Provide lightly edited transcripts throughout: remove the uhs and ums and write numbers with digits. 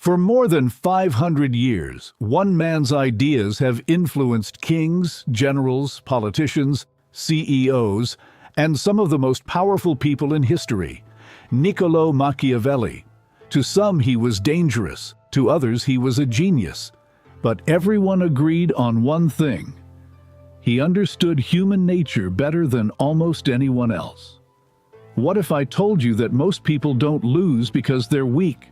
For more than 500 years, one man's ideas have influenced kings, generals, politicians, CEOs, and some of the most powerful people in history. Niccolò Machiavelli. To some he was dangerous, to others he was a genius. But everyone agreed on one thing. He understood human nature better than almost anyone else. What if I told you that most people don't lose because they're weak?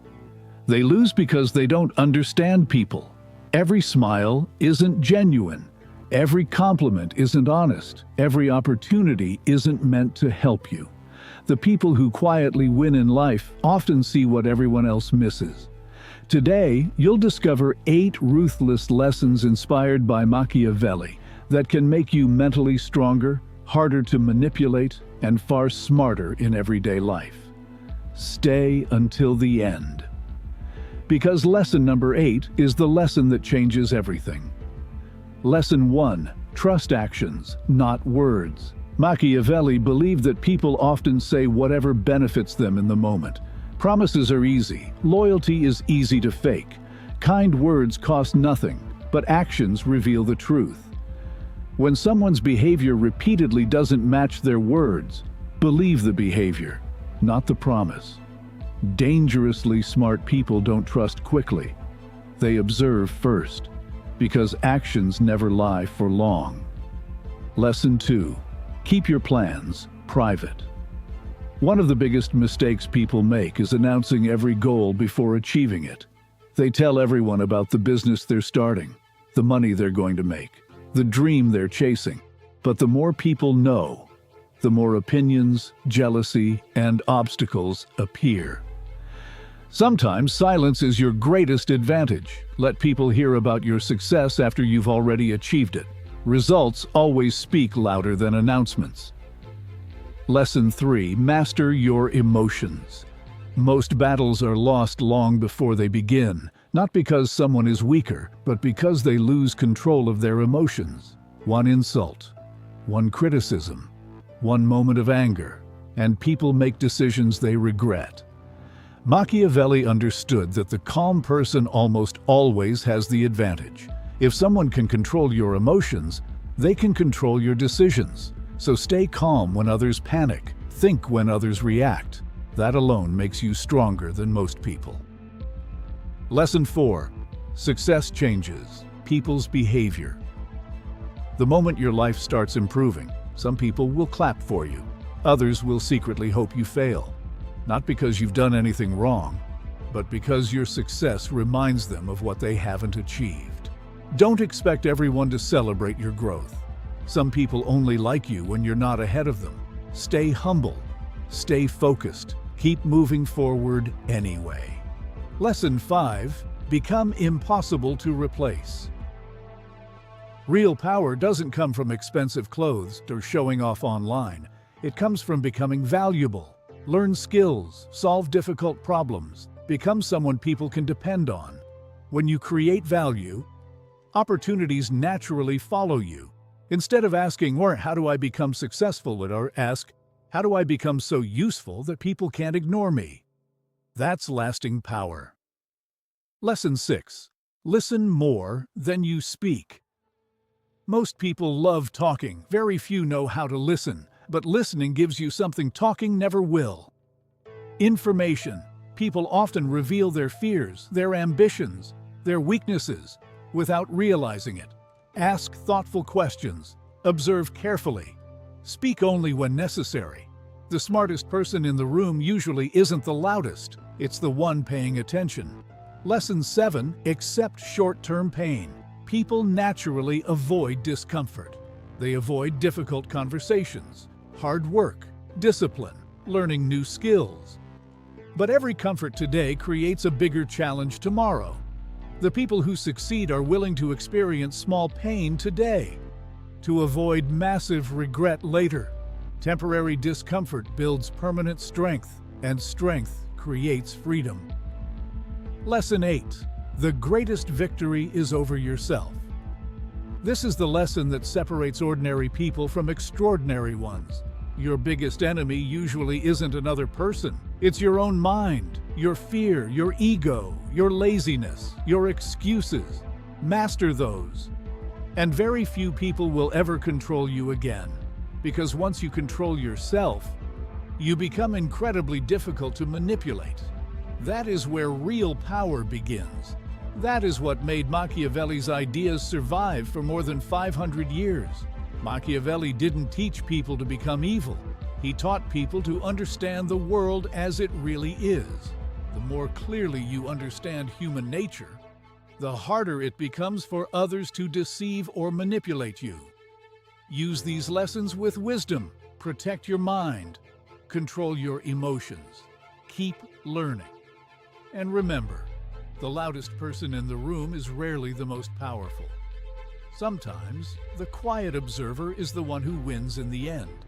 They lose because they don't understand people. Every smile isn't genuine. Every compliment isn't honest. Every opportunity isn't meant to help you. The people who quietly win in life often see what everyone else misses. Today, you'll discover 8 ruthless lessons inspired by Machiavelli that can make you mentally stronger, harder to manipulate, and far smarter in everyday life. Stay until the end. Because lesson number 8 is the lesson that changes everything. Lesson 1. Trust actions, not words. Machiavelli believed that people often say whatever benefits them in the moment. Promises are easy. Loyalty is easy to fake. Kind words cost nothing, but actions reveal the truth. When someone's behavior repeatedly doesn't match their words, believe the behavior, not the promise. Dangerously smart people don't trust quickly. They observe first, because actions never lie for long. Lesson 2. Keep your plans private. One of the biggest mistakes people make is announcing every goal before achieving it. They tell everyone about the business they're starting, the money they're going to make, the dream they're chasing. But the more people know, the more opinions, jealousy, and obstacles appear. Sometimes silence is your greatest advantage. Let people hear about your success after you've already achieved it. Results always speak louder than announcements. Lesson 3. Master your emotions. Most battles are lost long before they begin, not because someone is weaker, but because they lose control of their emotions. One insult, one criticism, one moment of anger, and people make decisions they regret. Machiavelli understood that the calm person almost always has the advantage. If someone can control your emotions, they can control your decisions. So stay calm when others panic. Think when others react. That alone makes you stronger than most people. Lesson 4. Success changes people's behavior. The moment your life starts improving, some people will clap for you. Others will secretly hope you fail. Not because you've done anything wrong, but because your success reminds them of what they haven't achieved. Don't expect everyone to celebrate your growth. Some people only like you when you're not ahead of them. Stay humble, stay focused, keep moving forward anyway. Lesson 5. Become impossible to replace. Real power doesn't come from expensive clothes or showing off online. It comes from becoming valuable. Learn skills, solve difficult problems, become someone people can depend on. When you create value, opportunities naturally follow you. Instead of asking, how do I become successful, or ask, how do I become so useful that people can't ignore me? That's lasting power. Lesson 6. Listen more than you speak. Most people love talking. Very few know how to listen. But listening gives you something talking never will. Information. People often reveal their fears, their ambitions, their weaknesses, without realizing it. Ask thoughtful questions. Observe carefully. Speak only when necessary. The smartest person in the room usually isn't the loudest. It's the one paying attention. Lesson 7. Accept short-term pain. People naturally avoid discomfort. They avoid difficult conversations, hard work, discipline, learning new skills. But every comfort today creates a bigger challenge tomorrow. The people who succeed are willing to experience small pain today, to avoid massive regret later. Temporary discomfort builds permanent strength, and strength creates freedom. Lesson 8. The greatest victory is over yourself. This is the lesson that separates ordinary people from extraordinary ones. Your biggest enemy usually isn't another person. It's your own mind. Your fear, your ego, your laziness, your excuses. Master those. And very few people will ever control you again, because once you control yourself, you become incredibly difficult to manipulate. That is where real power begins. That is what made Machiavelli's ideas survive for more than 500 years. Machiavelli didn't teach people to become evil. He taught people to understand the world as it really is. The more clearly you understand human nature, the harder it becomes for others to deceive or manipulate you. Use these lessons with wisdom. Protect your mind. Control your emotions. Keep learning. And remember, the loudest person in the room is rarely the most powerful. Sometimes, the quiet observer is the one who wins in the end.